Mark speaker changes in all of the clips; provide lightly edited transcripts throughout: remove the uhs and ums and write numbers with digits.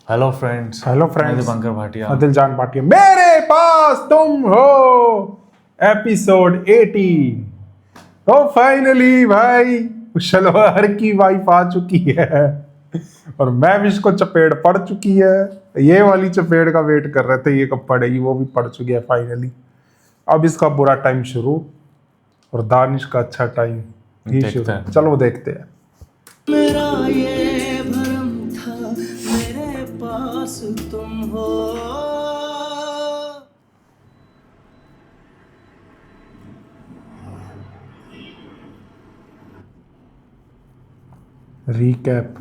Speaker 1: Hello friends.
Speaker 2: Hello
Speaker 1: मैं
Speaker 2: friends,
Speaker 1: Dipankar Bhatia.
Speaker 2: दिलजान Bhatia. मेरे पास तुम हो, एपिसोड 18। तो फाइनली भाई शलवार की वाइफ आ चुकी है और मैं भी इसको चपेट पड़ चुकी है। ये वाली चपेट का वेट कर रहे थे, ये कब पड़ेगी, वो भी पड़ चुकी है फाइनली। अब इसका बुरा टाइम शुरू और दानिश का अच्छा टाइम भी
Speaker 1: देखते
Speaker 2: शुरू।
Speaker 1: हैं।
Speaker 2: चलो देखते हैं।
Speaker 3: मेरा ये भरम था मेरे पास तुम हो।
Speaker 2: रीकैप।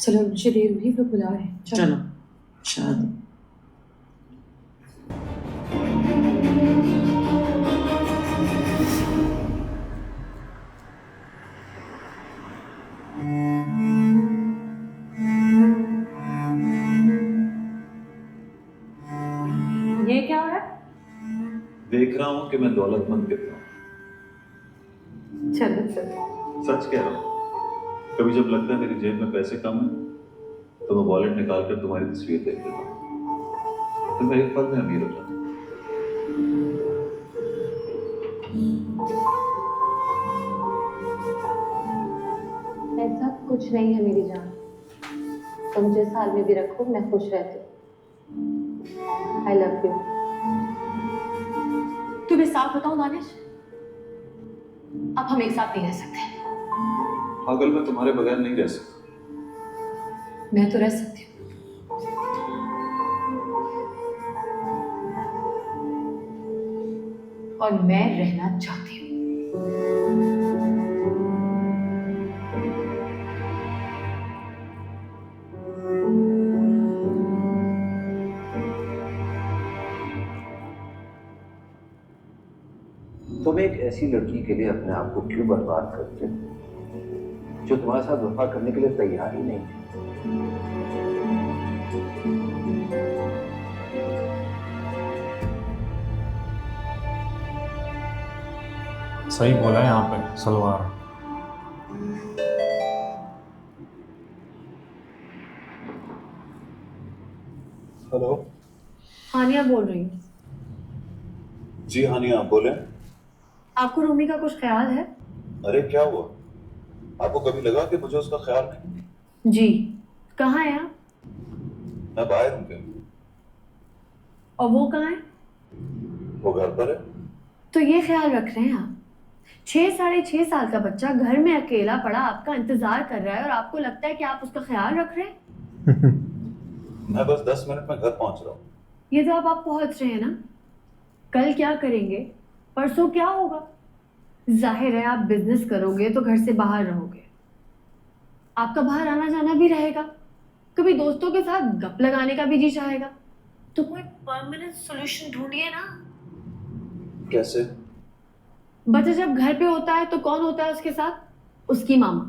Speaker 4: चलो मुझे देर हुई, वो बुला रहे हैं।
Speaker 3: चलो शादी।
Speaker 4: ये क्या हो रहा है?
Speaker 5: देख रहा हूँ कि मैं दौलतमंद कितना हूँ।
Speaker 4: चलो चलो।
Speaker 5: सच कह रहा हूँ, कभी जब लगता है मेरी जेब में पैसे कम है तो मैं वॉलेट निकाल कर तुम्हारी तस्वीर देख लेता हूँ, तो मैं एक पल में अमीर हो जाता हूँ।
Speaker 4: ऐसा कुछ नहीं है मेरी जान, तुम जिस हाल में भी रखो मैं खुश रहती हूँ। I love you. तुम्हें साफ बताऊं दानिश, अब हम एक साथ नहीं रह सकते।
Speaker 5: पागल, मैं तुम्हारे बगैर नहीं रह सकता।
Speaker 4: मैं तो रह सकती हूँ। और मैं रहना चाहती हूँ।
Speaker 6: तुम एक ऐसी लड़की के लिए अपने आप को क्यों बर्बाद करते हो जो तुम्हारे साथ वफा करने के लिए तैयार ही नहीं है?
Speaker 1: सही बोला है यहाँ पे सलवार।
Speaker 5: हेलो
Speaker 4: हानिया बोल रही हूँ।
Speaker 5: जी हानिया, बोले।
Speaker 4: आपको रूमी का कुछ ख्याल है?
Speaker 5: अरे क्या हुआ, आपको कभी लगा कि मुझे उसका ख्याल नहीं?
Speaker 4: जी। कहाँ है आप?
Speaker 5: मैं बाहर हूँ। क्या
Speaker 4: और वो कहाँ है?
Speaker 5: वो घर पर है?
Speaker 4: तो ये ख्याल रख रहे हैं आप? 6 साढ़े 6 साल का बच्चा घर में अकेला पड़ा आपका इंतजार कर रहा है और आपको लगता है कि आप उसका ख्याल रख रहे हैं?
Speaker 5: मैं बस 10 मिनट में घर पहुंच रहा हूँ।
Speaker 4: ये तो अब आप पहुंच रहे हैं ना, कल क्या करेंगे, परसों क्या होगा? जाहिर है आप बिजनेस करोगे तो घर से बाहर रहोगे, आपका बाहर आना जाना भी रहेगा, कभी दोस्तों के साथ गप लगाने का भी जी चाहेगा। तो कोई परमानेंट सॉल्यूशन ढूंढिए ना।
Speaker 5: कैसे?
Speaker 4: बच्चा जब घर पे होता है तो कौन होता है उसके साथ? उसकी मामा।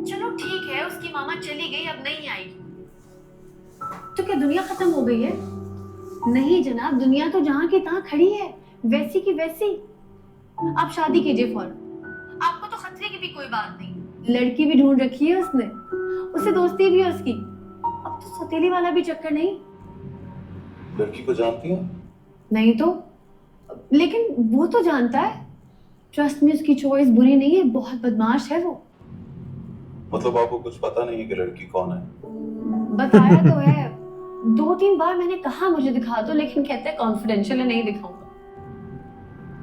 Speaker 4: चलो ठीक है, उसकी मामा चली गई, अब नहीं आएगी, तो क्या दुनिया खत्म हो गई है? नहीं जनाब, दुनिया तो जहां की तहां खड़ी है, वैसी की वैसी। आप शादी कीजिए फौरन, आपको तो खतरे की भी कोई बात नहीं। लड़की भी ढूंढ रखी है उसने, उससे दोस्ती भी है उसकी, अब तो सौतेली वाला भी चक्कर नहीं।
Speaker 5: लड़की को जानती हो?
Speaker 4: नहीं तो, लेकिन वो तो जानता है। ट्रस्ट में, उसकी चॉइस बुरी नहीं है, बहुत बदमाश है वो।
Speaker 5: मतलब आपको कुछ पता नहीं है कि लड़की कौन है?
Speaker 4: बताया तो है, 2-3 बार मैंने कहा मुझे दिखा दो, लेकिन कहते हैं कॉन्फिडेंशियल है, नहीं दिखाऊंगा।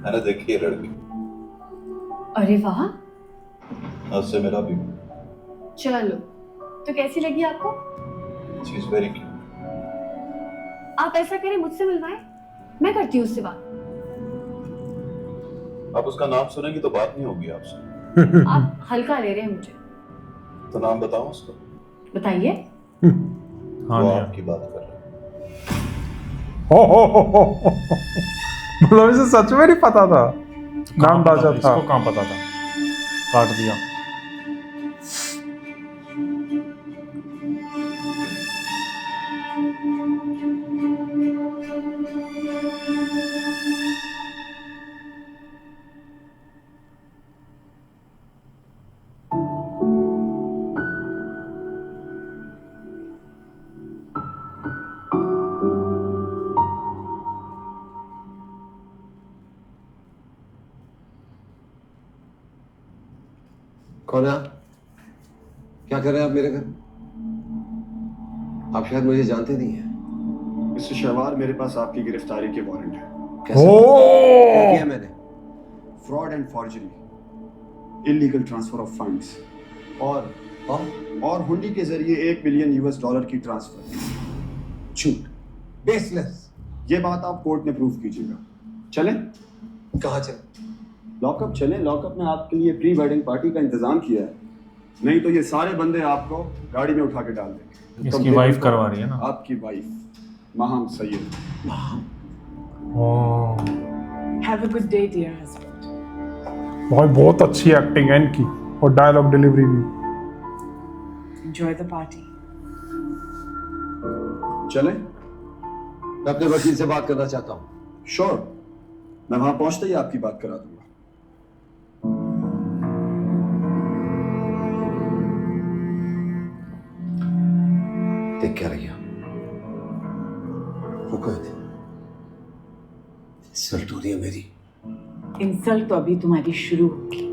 Speaker 5: मैंने देखी है लड़की,
Speaker 4: अरे वाह,
Speaker 5: उससे मेरा भी।
Speaker 4: चलो तो कैसी लगी आपको?
Speaker 5: She is very cute.
Speaker 4: आप ऐसा करें, मुझसे मिलवाएं, मैं करती हूँ उससे बात।
Speaker 5: आप उसका नाम सुनेंगी तो बात नहीं होगी आपसे।
Speaker 4: आप हल्का ले रहे हैं मुझे।
Speaker 5: तो नाम बताओ उसका।
Speaker 4: बताइए।
Speaker 1: हाँ
Speaker 5: वो
Speaker 1: जी।
Speaker 5: आपकी बात कर रहा है।
Speaker 2: हो मतलब इसे सच में नहीं पता था, नाम ताजा था।
Speaker 1: इसको कहाँ पता था, काट दिया।
Speaker 6: कौन है आप? क्या कर रहे हैं आप मेरे घर? आप शायद मुझे जानते नहीं हैं।
Speaker 7: मिस्टर शहवार, मेरे पास आपकी गिरफ्तारी के वारंट है।
Speaker 6: कैसे?
Speaker 2: ओ
Speaker 6: क्या किया मैंने?
Speaker 7: Fraud and forgery, illegal transfer of funds और हुंडी के जरिए $1 मिलियन की ट्रांसफर।
Speaker 6: झूठ, बेसलेस।
Speaker 7: ये बात आप कोर्ट में प्रूव कीजिएगा। चलें?
Speaker 6: कहाँ चले?
Speaker 7: लॉकअप चलें। लॉकअप में आपके लिए प्री वेडिंग पार्टी का इंतजाम किया है, नहीं तो ये सारे बंदे आपको गाड़ी में उठा के डाल देंगे।
Speaker 1: इसकी वाइफ करवा रही है ना।
Speaker 7: आपकी wife Maham Syed.
Speaker 8: Have a good day, dear husband.
Speaker 2: भाई बहुत अच्छी एक्टिंग है इनकी और डायलॉग डिलीवरी भी।
Speaker 8: Enjoy the party.
Speaker 7: चलें?
Speaker 6: मैं अपने वकील से बात करना चाहता हूँ।
Speaker 7: श्योर, मैं वहां पहुंचते ही आपकी बात करा दूंगा।
Speaker 6: देख क्या रही हो? वो कौन थे? इंसल्ट हो रही है मेरी।
Speaker 8: Insult तो अभी तुम्हारी शुरू होगी।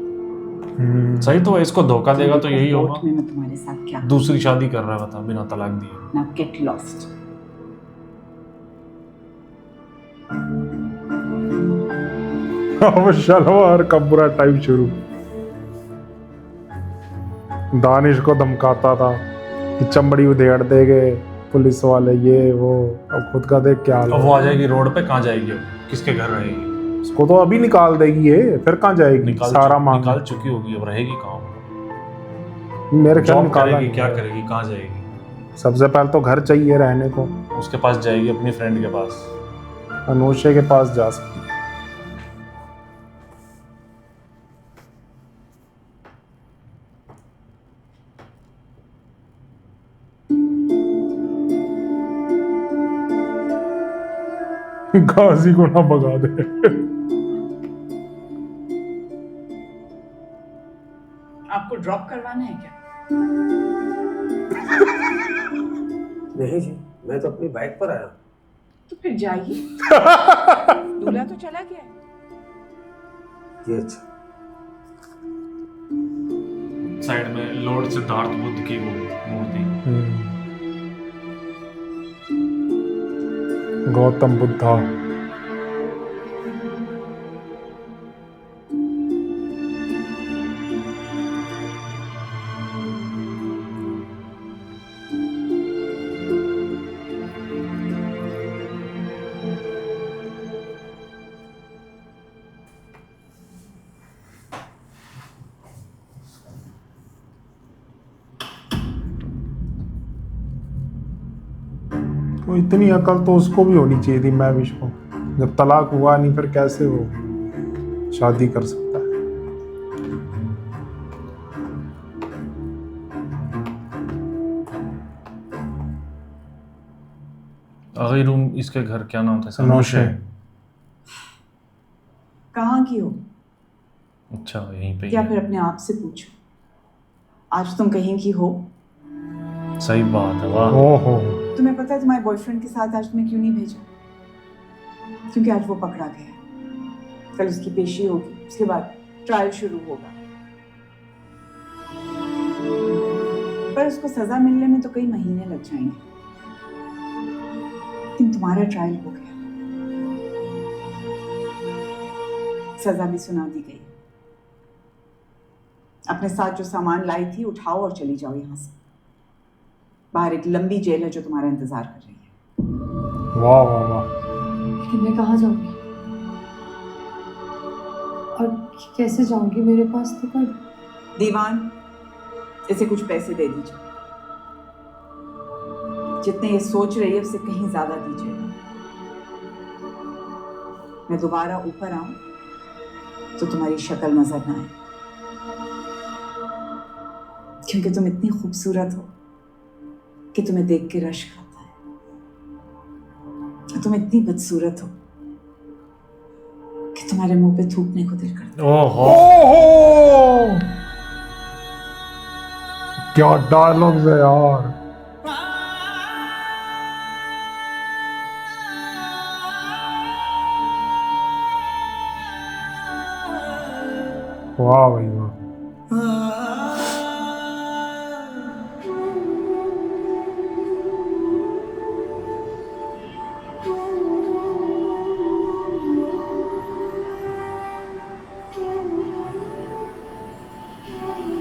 Speaker 1: सही तो है, इसको धोखा देगा तो यही होगा।
Speaker 8: कोर्ट में मैं तुम्हारे साथ क्या
Speaker 1: दूसरी शादी कर रहा था बिना तलाक दिए।
Speaker 8: Now get lost.
Speaker 2: अब शलवार का बुरा टाइम शुरू। दानिश को धमकाता था कि चमड़ी उधेड़ देंगे पुलिस वाले, ये वो। अब खुद का देख क्या हाल
Speaker 1: अब
Speaker 2: है।
Speaker 1: वो आ जाएगी रोड पे, कहाँ जाएगी अब? किसके घर रहेगी?
Speaker 2: उसको तो अभी निकाल देगी ये, फिर कहाँ जाएगी? सारा मांग
Speaker 1: निकाल चुकी होगी, अब रहेगी कहाँ?
Speaker 2: मेरे ख्याल
Speaker 1: जॉब
Speaker 2: निकाला
Speaker 1: करेगी,
Speaker 2: नहीं
Speaker 1: क्या
Speaker 2: है।
Speaker 1: करेगी, कहाँ जाएगी?
Speaker 2: सबसे पहले तो घर चाहिए रहने को।
Speaker 1: उसके पास जाएगी, अपनी फ्रेंड के पास।
Speaker 2: अनोशे के पास जा सकती है। गाजी को ना भगा दे।
Speaker 8: आपको ड्रॉप करवाना है क्या?
Speaker 6: नहीं जी, मैं तो अपनी बाइक पर आया।
Speaker 8: तो फिर जाइए। दूल्हा तो चला गया है।
Speaker 6: ये अच्छा।
Speaker 1: साइड में लॉर्ड सिद्धार्थ बुद्ध की वो मूर्ति।
Speaker 2: गौतम बुद्धा। तो इतनी अकल तो उसको भी होनी चाहिए थी महविश को। जब तलाक हुआ नहीं फिर कैसे वो शादी कर सकता है?
Speaker 1: अगर रूम इसके घर क्या नाम था?
Speaker 2: अनोशे।
Speaker 8: कहाँ की हो?
Speaker 1: अच्छा, यहीं पे ही
Speaker 8: या
Speaker 1: है।
Speaker 8: फिर अपने आप से पूछो, आज तुम कहीं की हो?
Speaker 1: सही बात है, वाह।
Speaker 2: ओहो।
Speaker 8: तुम्हें पता है तुम्हारे बॉयफ्रेंड के साथ आज तुम्हें क्यों नहीं भेजा? क्योंकि आज वो पकड़ा गया है। कल उसकी पेशी होगी, उसके बाद ट्रायल शुरू होगा। पर उसको सजा मिलने में तो कई महीने लग जाएंगे, लेकिन तुम्हारा ट्रायल हो गया, सजा भी सुना दी गई। अपने साथ जो सामान लाई थी उठाओ और चली जाओ यहाँ से। बाहर एक लंबी जेल है जो तुम्हारा इंतजार कर रही है।
Speaker 2: वाह वाह वाह।
Speaker 4: लेकिन मैं कहाँ जाऊंगी और कैसे जाऊंगी? मेरे पास तो कोई।
Speaker 8: दीवान, इसे कुछ पैसे दे दीजिए। जितने ये सोच रही है उससे कहीं ज्यादा दीजिए। मैं दोबारा ऊपर आऊं तो तुम्हारी शक्ल नजर ना आए, क्योंकि तुम इतनी खूबसूरत हो कि तुम्हें देख के रश्क आता है। तुम इतनी बदसूरत हो कि तुम्हारे मुंह पे थूकने को दिल करता
Speaker 1: ओहो,
Speaker 2: ओहो क्या डायलॉग्स है यार। वाह भाई वाह।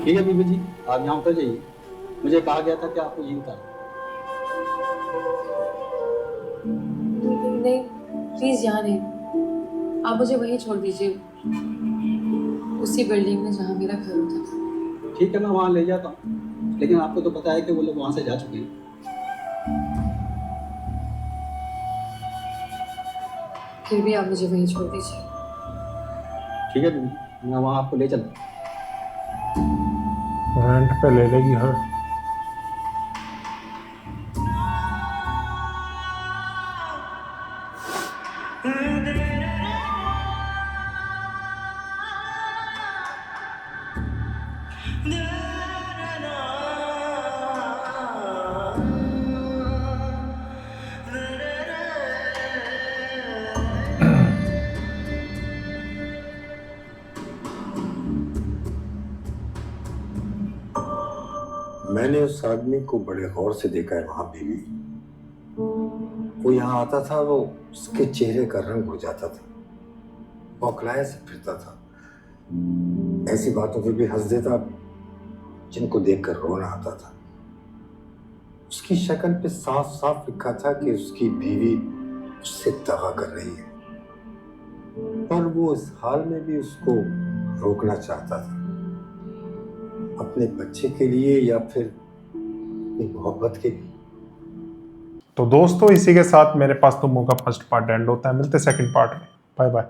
Speaker 9: ठीक है बीबी जी, आप यहाँ उतर जाइए। मुझे कहा गया था कि आपको यहीं उतारना।
Speaker 10: नहीं प्लीज यहाँ नहीं, आप मुझे वहीं छोड़ दीजिए, उसी बिल्डिंग में जहाँ मेरा घर होता था।
Speaker 9: ठीक है, मैं वहाँ ले जाता हूँ, लेकिन आपको तो पता है कि वो लोग वहाँ से जा चुके हैं।
Speaker 10: फिर भी आप मुझे वहीं छोड़ दीजिए।
Speaker 9: ठीक है बीबी, मैं वहाँ आपको ले चलता हूँ।
Speaker 2: रेंट पे ले लेगी हर।
Speaker 6: मैंने उस आदमी को बड़े गौर से देखा है वहां बीवी। वो यहाँ आता था, वो उसके चेहरे का रंग उड़ जाता था, बौखलाया से फिरता था, ऐसी बातों पे भी हंस देता जिनको देखकर रोना आता था। उसकी शक्ल पे साफ साफ लिखा था कि उसकी बीवी उससे दगा कर रही है, पर वो इस हाल में भी उसको रोकना चाहता था, अपने बच्चे के लिए या फिर अपनी मोहब्बत के लिए।
Speaker 2: तो दोस्तों इसी के साथ मेरे पास तुमों का फर्स्ट पार्ट एंड होता है। मिलते सेकंड पार्ट में। Bye bye.